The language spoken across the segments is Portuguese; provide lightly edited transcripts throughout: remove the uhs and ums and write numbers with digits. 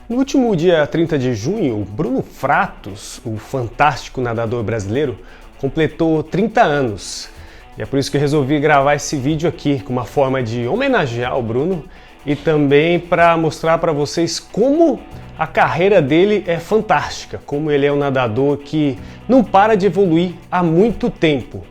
No último dia 30 de junho, Bruno Fratos, o fantástico nadador brasileiro, completou 30 anos. E é por isso que eu resolvi gravar esse vídeo aqui, com uma forma de homenagear o Bruno e também para mostrar para vocês como a carreira dele é fantástica, como ele é um nadador que não para de evoluir há muito tempo.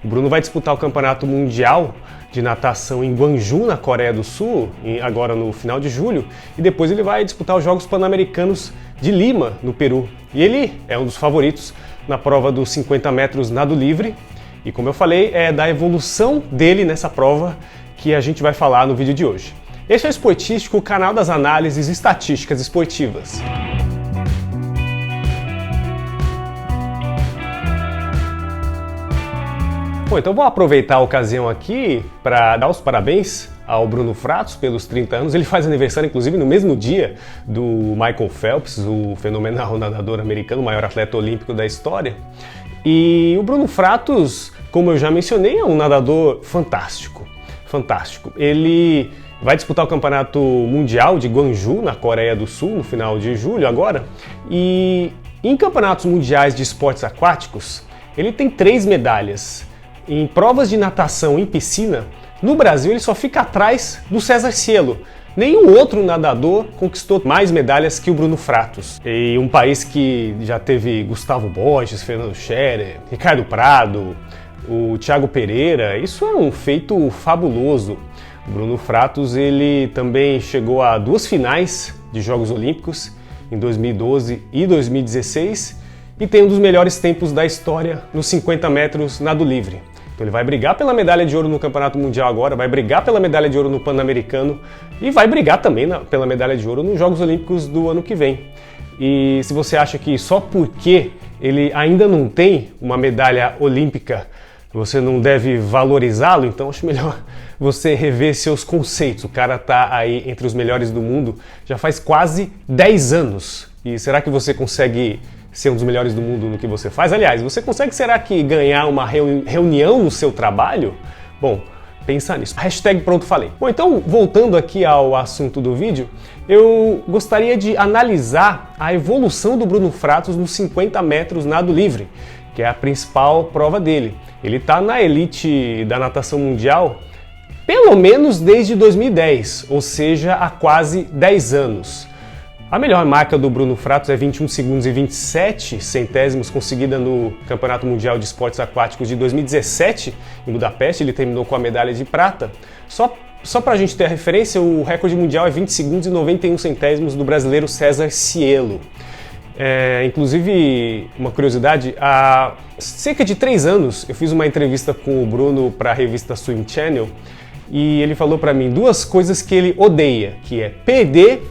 O Bruno vai disputar o Campeonato Mundial de Natação em Gwangju, na Coreia do Sul, agora no final de julho, e depois ele vai disputar os Jogos Pan-Americanos de Lima, no Peru. E ele é um dos favoritos na prova dos 50 metros nado livre, e como eu falei, é da evolução dele nessa prova que a gente vai falar no vídeo de hoje. Esse é o Esportístico, o canal das análises estatísticas esportivas. Bom, então vou aproveitar a ocasião aqui para dar os parabéns ao Bruno Fratos pelos 30 anos. Ele faz aniversário, inclusive, no mesmo dia do Michael Phelps, o fenomenal nadador americano, o maior atleta olímpico da história. E o Bruno Fratos, como eu já mencionei, é um nadador fantástico. Fantástico. Ele vai disputar o Campeonato Mundial de Gwangju, na Coreia do Sul, no final de julho agora. E em campeonatos mundiais de esportes aquáticos, ele tem 3 medalhas. Em provas de natação em piscina, no Brasil ele só fica atrás do César Cielo. Nenhum outro nadador conquistou mais medalhas que o Bruno Fratos. E um país que já teve Gustavo Borges, Fernando Scherer, Ricardo Prado, o Thiago Pereira, isso é um feito fabuloso. O Bruno Fratos ele também chegou a 2 finais de Jogos Olímpicos, em 2012 e 2016, e tem um dos melhores tempos da história nos 50 metros nado livre. Então ele vai brigar pela medalha de ouro no Campeonato Mundial agora, vai brigar pela medalha de ouro no Pan-Americano e vai brigar também pela medalha de ouro nos Jogos Olímpicos do ano que vem. E se você acha que só porque ele ainda não tem uma medalha olímpica você não deve valorizá-lo, então acho melhor você rever seus conceitos. O cara tá aí entre os melhores do mundo já faz quase 10 anos. E será que você consegue ser um dos melhores do mundo no que você faz? Aliás, você consegue, será que, ganhar uma reunião no seu trabalho? Bom, pensa nisso. Hashtag pronto falei. Bom, então, voltando aqui ao assunto do vídeo, eu gostaria de analisar a evolução do Bruno Fratos nos 50 metros nado livre, que é a principal prova dele. Ele está na elite da natação mundial pelo menos desde 2010, ou seja, há quase 10 anos. A melhor marca do Bruno Fratos é 21 segundos e 27 centésimos, conseguida no Campeonato Mundial de Esportes Aquáticos de 2017, em Budapeste. Ele terminou com a medalha de prata. Só para a gente ter a referência, o recorde mundial é 20 segundos e 91 centésimos do brasileiro César Cielo. Inclusive, uma curiosidade, há cerca de 3 anos eu fiz uma entrevista com o Bruno para a revista Swim Channel e ele falou para mim 2 coisas que ele odeia, que é perder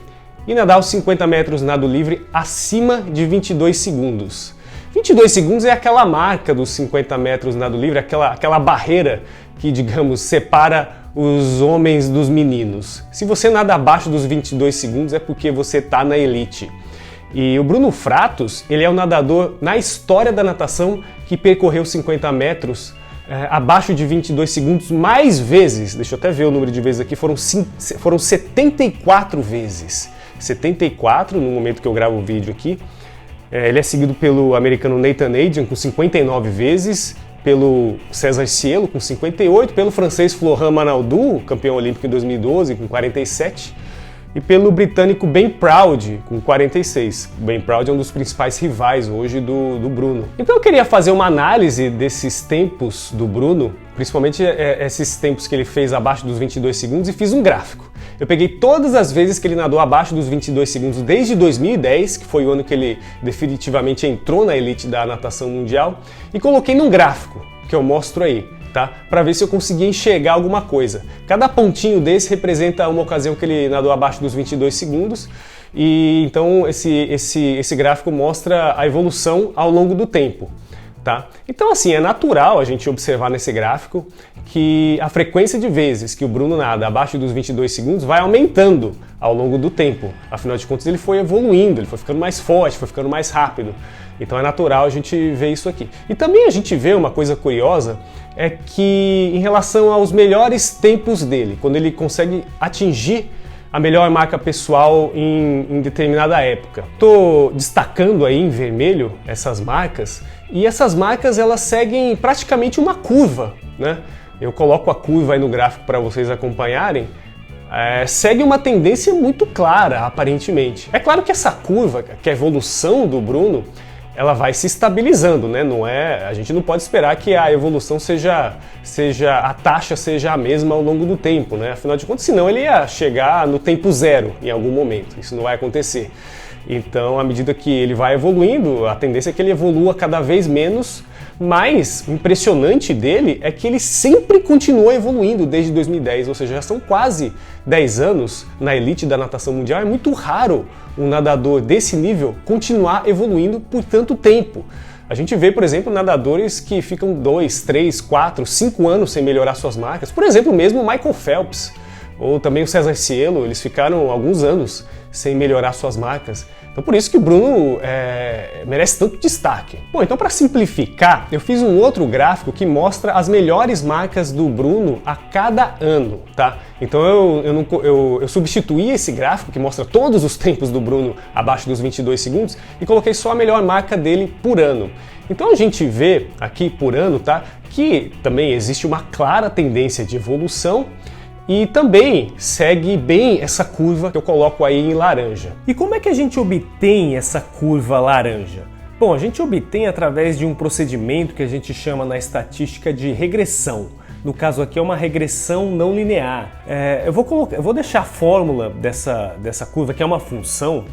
e nadar os 50 metros nado livre acima de 22 segundos. 22 segundos é aquela marca dos 50 metros nado livre, aquela barreira que, digamos, separa os homens dos meninos. Se você nada abaixo dos 22 segundos é porque você está na elite. E o Bruno Fratos, ele é o nadador na história da natação que percorreu 50 metros abaixo de 22 segundos mais vezes. Deixa eu até ver o número de vezes aqui, foram 74 vezes. 74 no momento que eu gravo o vídeo aqui. Ele é seguido pelo americano Nathan Adjian com 59 vezes, pelo César Cielo com 58, pelo francês Florent Manaldou, campeão olímpico em 2012, com 47, e pelo britânico Ben Proud, com 46. Ben Proud é um dos principais rivais hoje do Bruno. Então eu queria fazer uma análise desses tempos do Bruno, principalmente esses tempos que ele fez abaixo dos 22 segundos, e fiz um gráfico. Eu peguei todas as vezes que ele nadou abaixo dos 22 segundos desde 2010, que foi o ano que ele definitivamente entrou na elite da natação mundial, e coloquei num gráfico, que eu mostro aí, tá? Para ver se eu conseguia enxergar alguma coisa. Cada pontinho desse representa uma ocasião que ele nadou abaixo dos 22 segundos, e então esse gráfico mostra a evolução ao longo do tempo. Tá? Então assim, é natural a gente observar nesse gráfico que a frequência de vezes que o Bruno nada abaixo dos 22 segundos vai aumentando ao longo do tempo. Afinal de contas ele foi evoluindo, ele foi ficando mais forte, foi ficando mais rápido. Então é natural a gente ver isso aqui. E também a gente vê uma coisa curiosa, é que em relação aos melhores tempos dele, quando ele consegue atingir a melhor marca pessoal em determinada época. Estou destacando aí em vermelho essas marcas, e essas marcas elas seguem praticamente uma curva, né? Eu coloco a curva aí no gráfico para vocês acompanharem. Segue uma tendência muito clara, aparentemente. É claro que essa curva, que é a evolução do Bruno, ela vai se estabilizando, né? A gente não pode esperar que a evolução a taxa seja a mesma ao longo do tempo, né? Afinal de contas, senão ele ia chegar no tempo zero em algum momento. Isso não vai acontecer. Então, à medida que ele vai evoluindo, a tendência é que ele evolua cada vez menos, mas o impressionante dele é que ele sempre continua evoluindo desde 2010, ou seja, já são quase 10 anos na elite da natação mundial. É muito raro um nadador desse nível continuar evoluindo por tanto tempo. A gente vê, por exemplo, nadadores que ficam 2, 3, 4, 5 anos sem melhorar suas marcas. Por exemplo, mesmo o Michael Phelps, ou também o César Cielo, eles ficaram alguns anos sem melhorar suas marcas. Então por isso que o Bruno merece tanto destaque. Bom, então para simplificar, eu fiz um outro gráfico que mostra as melhores marcas do Bruno a cada ano, tá? Então eu substituí esse gráfico que mostra todos os tempos do Bruno abaixo dos 22 segundos e coloquei só a melhor marca dele por ano. Então a gente vê aqui por ano, tá, que também existe uma clara tendência de evolução, e também segue bem essa curva que eu coloco aí em laranja. E como é que a gente obtém essa curva laranja? Bom, a gente obtém através de um procedimento que a gente chama na estatística de regressão. No caso aqui é uma regressão não linear. Eu vou deixar a fórmula dessa curva, que é uma função.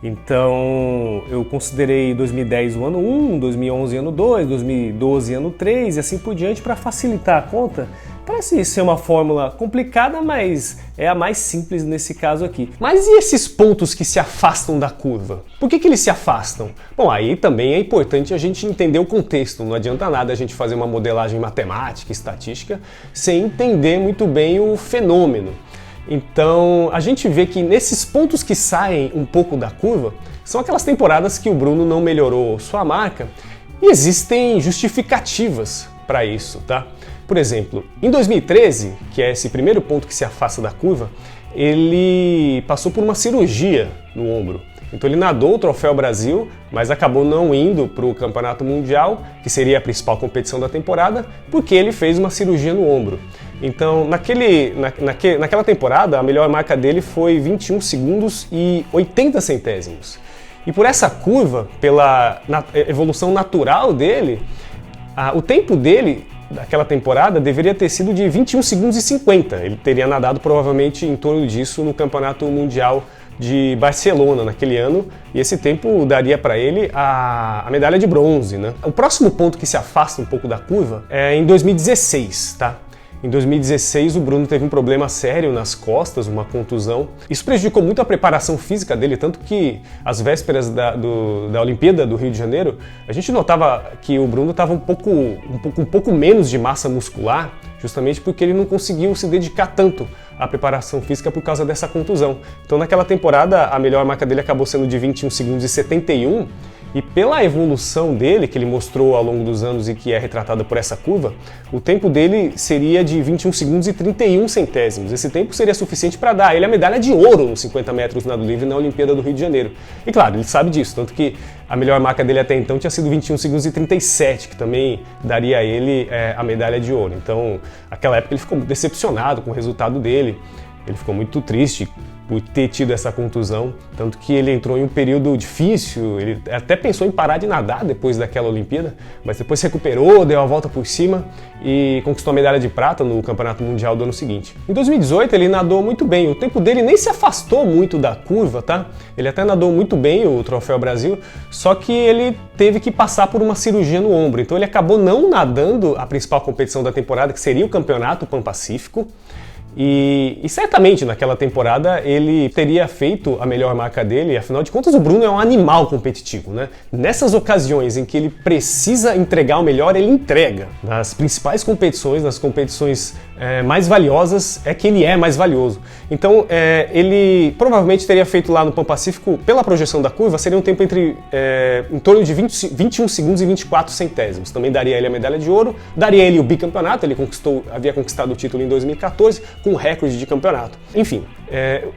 Então eu considerei 2010 o ano 1, 2011 ano 2, 2012 ano 3 e assim por diante para facilitar a conta. Parece ser uma fórmula complicada, mas é a mais simples nesse caso aqui. Mas e esses pontos que se afastam da curva? Por que eles se afastam? Bom, aí também é importante a gente entender o contexto. Não adianta nada a gente fazer uma modelagem matemática, estatística, sem entender muito bem o fenômeno. Então a gente vê que nesses pontos que saem um pouco da curva, são aquelas temporadas que o Bruno não melhorou sua marca, e existem justificativas para isso, tá? Por exemplo, em 2013, que é esse primeiro ponto que se afasta da curva, ele passou por uma cirurgia no ombro. Então ele nadou o Troféu Brasil, mas acabou não indo para o Campeonato Mundial, que seria a principal competição da temporada, porque ele fez uma cirurgia no ombro. Então naquela temporada, a melhor marca dele foi 21 segundos e 80 centésimos. E por essa curva, pela evolução natural dele, o tempo dele daquela temporada deveria ter sido de 21 segundos e 50. Ele teria nadado provavelmente em torno disso no Campeonato Mundial de Barcelona naquele ano, e esse tempo daria para ele a medalha de bronze, né? O próximo ponto que se afasta um pouco da curva é em 2016, tá? Em 2016, o Bruno teve um problema sério nas costas, uma contusão. Isso prejudicou muito a preparação física dele, tanto que às vésperas da Olimpíada do Rio de Janeiro, a gente notava que o Bruno estava um pouco menos de massa muscular, justamente porque ele não conseguiu se dedicar tanto à preparação física por causa dessa contusão. Então naquela temporada, a melhor marca dele acabou sendo de 21 segundos e 71, e pela evolução dele, que ele mostrou ao longo dos anos e que é retratada por essa curva, o tempo dele seria de 21 segundos e 31 centésimos. Esse tempo seria suficiente para dar a ele a medalha de ouro nos 50 metros nado livre na Olimpíada do Rio de Janeiro. E claro, ele sabe disso, tanto que a melhor marca dele até então tinha sido 21 segundos e 37, que também daria a ele a medalha de ouro. Então, naquela época ele ficou decepcionado com o resultado dele, ele ficou muito triste por ter tido essa contusão, tanto que ele entrou em um período difícil, ele até pensou em parar de nadar depois daquela Olimpíada, mas depois se recuperou, deu a volta por cima e conquistou a medalha de prata no Campeonato Mundial do ano seguinte. Em 2018 ele nadou muito bem, o tempo dele nem se afastou muito da curva, tá? Ele até nadou muito bem o Troféu Brasil, só que ele teve que passar por uma cirurgia no ombro, então ele acabou não nadando a principal competição da temporada, que seria o Campeonato Pan-Pacífico. E certamente naquela temporada ele teria feito a melhor marca dele, afinal de contas o Bruno é um animal competitivo, né? Nessas ocasiões em que ele precisa entregar o melhor, ele entrega. Nas principais competições, nas competições mais valiosas, é que ele é mais valioso. Então ele provavelmente teria feito lá no Pan-Pacífico, pela projeção da curva, seria um tempo em torno de 21 segundos e 24 centésimos. Também daria ele a medalha de ouro, daria ele o bicampeonato, ele havia conquistado o título em 2014, com recorde de campeonato. Enfim,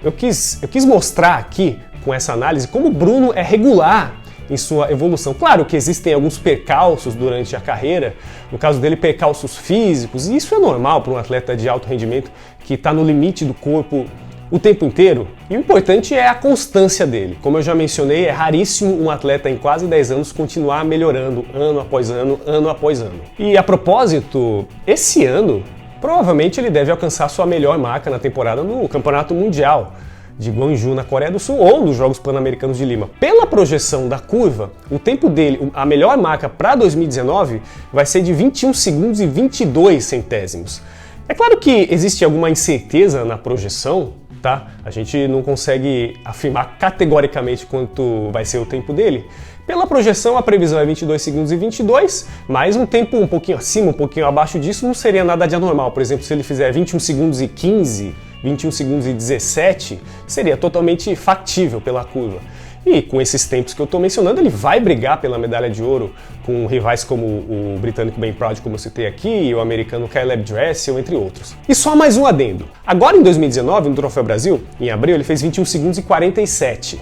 eu quis mostrar aqui com essa análise como o Bruno é regular em sua evolução. Claro que existem alguns percalços durante a carreira, no caso dele percalços físicos, e isso é normal para um atleta de alto rendimento que está no limite do corpo o tempo inteiro. E o importante é a constância dele. Como eu já mencionei, é raríssimo um atleta em quase 10 anos continuar melhorando ano após ano, ano após ano. E a propósito, esse ano, provavelmente ele deve alcançar sua melhor marca na temporada no Campeonato Mundial de Gwangju, na Coreia do Sul, ou nos Jogos Pan-Americanos de Lima. Pela projeção da curva, o tempo dele, a melhor marca para 2019, vai ser de 21 segundos e 22 centésimos. É claro que existe alguma incerteza na projeção, tá? A gente não consegue afirmar categoricamente quanto vai ser o tempo dele. Pela projeção, a previsão é 22 segundos e 22, mas um tempo um pouquinho acima, um pouquinho abaixo disso não seria nada de anormal. Por exemplo, se ele fizer 21 segundos e 15, 21 segundos e 17, seria totalmente factível pela curva. E com esses tempos que eu estou mencionando, ele vai brigar pela medalha de ouro com rivais como o britânico Ben Proud, como eu citei aqui, e o americano Caleb Dressel, entre outros. E só mais um adendo. Agora em 2019, no Troféu Brasil, em abril, ele fez 21 segundos e 47.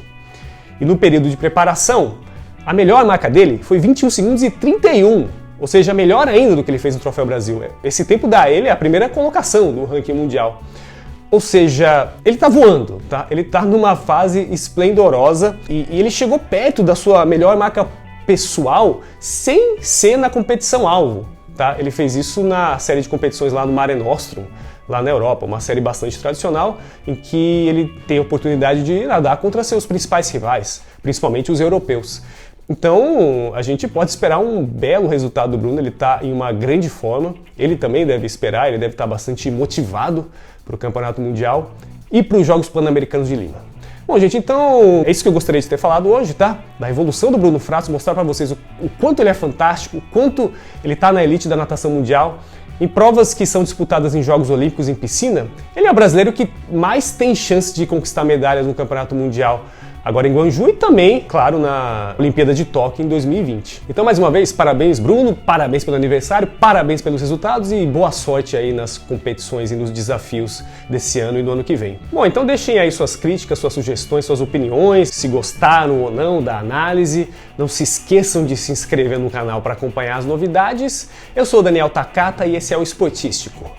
E no período de preparação, a melhor marca dele foi 21 segundos e 31. Ou seja, melhor ainda do que ele fez no Troféu Brasil. Esse tempo dá a ele a primeira colocação do ranking mundial. Ou seja, ele tá voando, tá? Ele tá numa fase esplendorosa e ele chegou perto da sua melhor marca pessoal sem ser na competição-alvo, tá? Ele fez isso na série de competições lá no Mare Nostrum, lá na Europa, uma série bastante tradicional em que ele tem a oportunidade de nadar contra seus principais rivais, principalmente os europeus. Então, a gente pode esperar um belo resultado do Bruno, ele está em uma grande forma, ele também deve esperar, ele deve estar bastante motivado para o Campeonato Mundial e para os Jogos Pan-Americanos de Lima. Bom, gente, então é isso que eu gostaria de ter falado hoje, tá? Da evolução do Bruno Fratos, mostrar para vocês o quanto ele é fantástico, o quanto ele está na elite da natação mundial. Em provas que são disputadas em Jogos Olímpicos em piscina, ele é o brasileiro que mais tem chance de conquistar medalhas no Campeonato Mundial agora em Gwangju e também, claro, na Olimpíada de Tóquio em 2020. Então, mais uma vez, parabéns, Bruno, parabéns pelo aniversário, parabéns pelos resultados e boa sorte aí nas competições e nos desafios desse ano e do ano que vem. Bom, então deixem aí suas críticas, suas sugestões, suas opiniões, se gostaram ou não da análise. Não se esqueçam de se inscrever no canal para acompanhar as novidades. Eu sou o Daniel Takata e esse é o Esportístico.